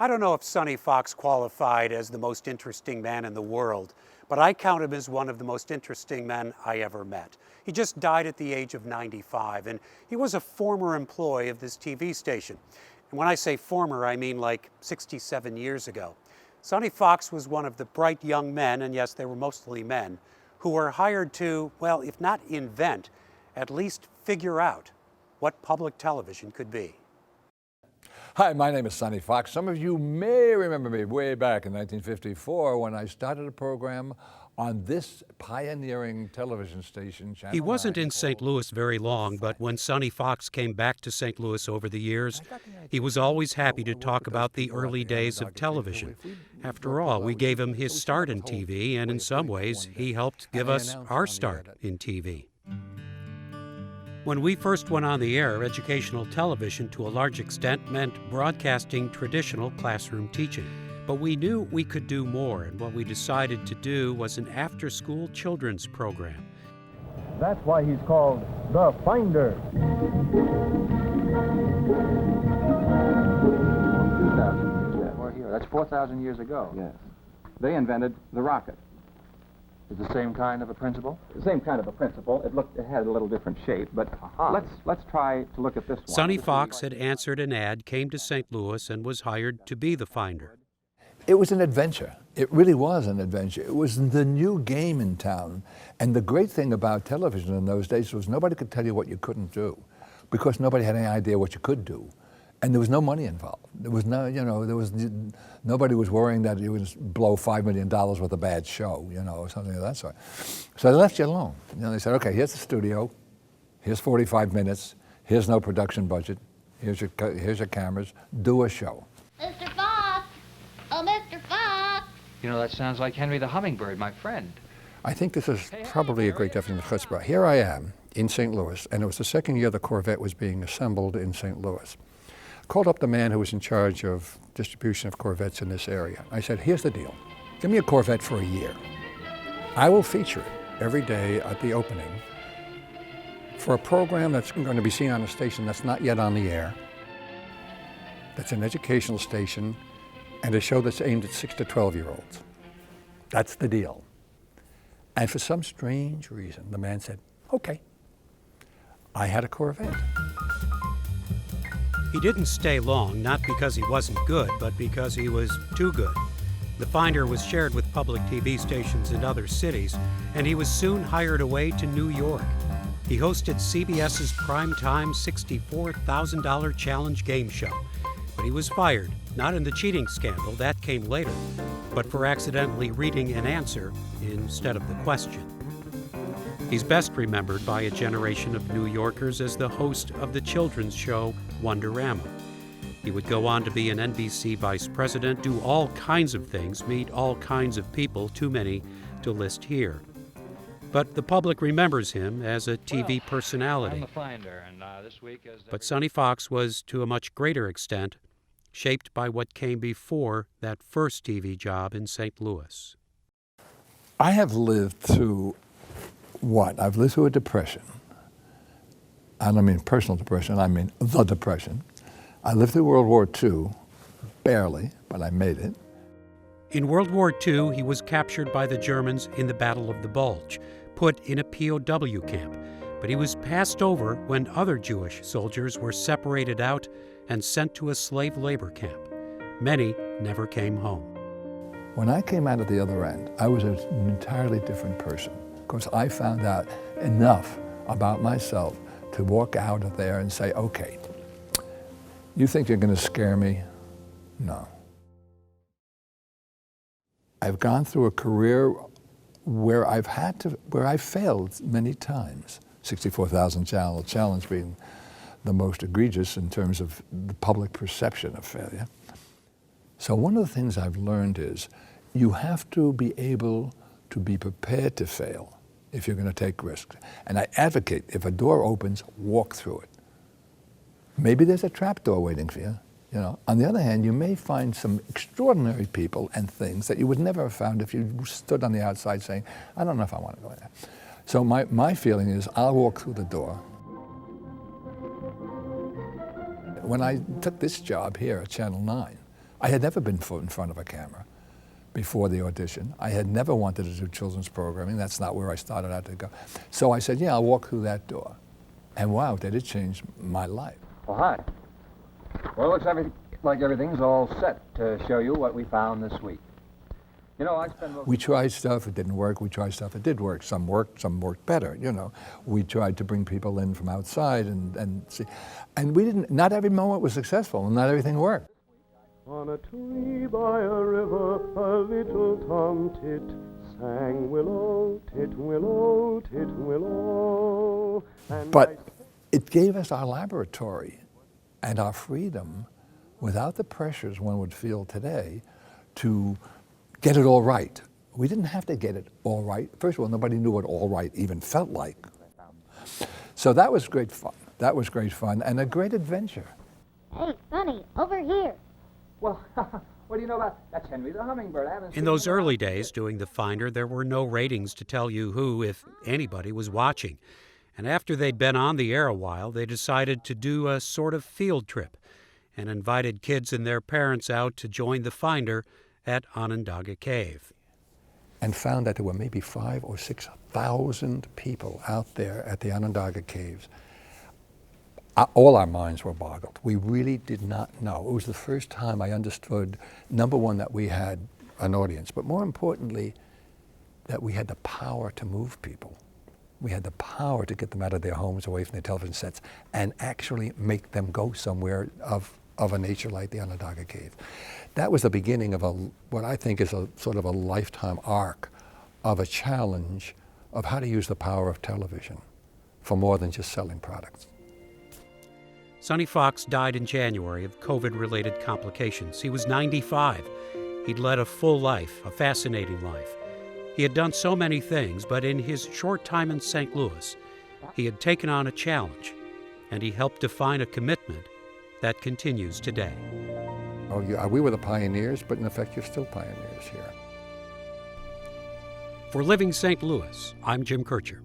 I don't know if Sonny Fox qualified as the most interesting man in the world, but I count him as one of the most interesting men I ever met. He just died at the age of 95, and he was a former employee of this TV station. And when I say former, I mean like 67 years ago. Sonny Fox was one of the bright young men, and yes, they were mostly men, who were hired to, well, if not invent, at least figure out what public television could be. Hi, my name is Sonny Fox. Some of you may remember me way back in 1954 when I started a program on this pioneering television station. He wasn't in St. Louis very long, but when Sonny Fox came back to St. Louis over the years, he was always happy to talk about the early days of television. After all, we gave him his start in TV, and in some ways, he helped give us our start in TV. When we first went on the air, educational television to a large extent meant broadcasting traditional classroom teaching. But we knew we could do more, and what we decided to do was an after-school children's program. That's why he's called the Finder. 2,000 years before here. That's 4,000 years ago. Yes. They invented the rocket. It's the same kind of a principle? The same kind of a principle. It had a little different shape, but let's try to look at this one. Sonny Fox had answered an ad, came to St. Louis, and was hired to be the Finder. It was an adventure. It really was an adventure. It was the new game in town. And the great thing about television in those days was nobody could tell you what you couldn't do because nobody had any idea what you could do. And there was no money involved. There was no, nobody was worrying that you would blow $5 million with a bad show, or something of that sort. So they left you alone. They said, okay, here's the studio, here's 45 minutes, here's no production budget, here's your cameras, do a show. Mr. Fox! Oh, Mr. Fox! That sounds like Henry the Hummingbird, my friend. I think this is probably a great definition of chutzpah. Here I am in St. Louis, and it was the second year the Corvette was being assembled in St. Louis. Called up the man who was in charge of distribution of Corvettes in this area. I said, here's the deal. Give me a Corvette for a year. I will feature it every day at the opening for a program that's going to be seen on a station that's not yet on the air, that's an educational station, and a show that's aimed at 6 to 12-year-olds. That's the deal. And for some strange reason, the man said, okay. I had a Corvette. He didn't stay long, not because he wasn't good, but because he was too good. The Finder was shared with public TV stations in other cities, and he was soon hired away to New York. He hosted CBS's primetime $64,000 challenge game show. But he was fired, not in the cheating scandal, that came later, but for accidentally reading an answer instead of the question. He's best remembered by a generation of New Yorkers as the host of the children's show Wonderama. He would go on to be an NBC vice president, do all kinds of things, meet all kinds of people, too many to list here. But the public remembers him as a TV personality. I'm the Finder, and this week is But Sonny Fox was, to a much greater extent, shaped by what came before that first TV job in St. Louis. I have lived through what? I've lived through a depression. I don't mean personal depression, I mean the depression. I lived through World War II, barely, but I made it. In World War II, he was captured by the Germans in the Battle of the Bulge, put in a POW camp, but he was passed over when other Jewish soldiers were separated out and sent to a slave labor camp. Many never came home. When I came out at the other end, I was an entirely different person because I found out enough about myself to walk out of there and say, okay, you think you're going to scare me? No. I've gone through a career where I've failed many times. 64,000 challenge being the most egregious in terms of the public perception of failure. So one of the things I've learned is you have to be able to be prepared to fail if you're going to take risks. And I advocate, if a door opens, walk through it. Maybe there's a trap door waiting for you. On the other hand, you may find some extraordinary people and things that you would never have found if you stood on the outside saying, I don't know if I want to go in there. So my feeling is I'll walk through the door. When I took this job here at Channel 9, I had never been in front of a camera before the audition. I had never wanted to do children's programming. That's not where I started out to go. So I said, yeah, I'll walk through that door. And wow, did it change my life. Well, hi. Well, it looks like everything's all set to show you what we found this week. You know, I spend most... We tried stuff, it didn't work. We tried stuff, it did work. Some worked better, you know. We tried to bring people in from outside and see. And we didn't, not every moment was successful, and not everything worked. On a tree by a river, a little tomtit sang willow, tit willow, tit willow. But it gave us our laboratory and our freedom without the pressures one would feel today to get it all right. We didn't have to get it all right. First of all, nobody knew what all right even felt like. So that was great fun. That was great fun and a great adventure. Hey, Sonny, over here. Well, what do you know about... That's Henry the Hummingbird. I haven't seen In those him. early days doing The Finder, there were no ratings to tell you who, if anybody, was watching. And after they'd been on the air a while, they decided to do a sort of field trip and invited kids and their parents out to join The Finder at Onondaga Cave. And found that there were maybe 5,000 or 6,000 people out there at the Onondaga Caves. All our minds were boggled. We really did not know. It was the first time I understood, number one, that we had an audience, but more importantly, that we had the power to move people. We had the power to get them out of their homes, away from their television sets, and actually make them go somewhere of a nature like the Onondaga Cave. That was the beginning of what I think is a sort of a lifetime arc of a challenge of how to use the power of television for more than just selling products. Sonny Fox died in January of COVID-related complications. He was 95. He'd led a full life, a fascinating life. He had done so many things, but in his short time in St. Louis, he had taken on a challenge, and he helped define a commitment that continues today. Oh, we were the pioneers, but in effect, you're still pioneers here. For Living St. Louis, I'm Jim Kirchherr.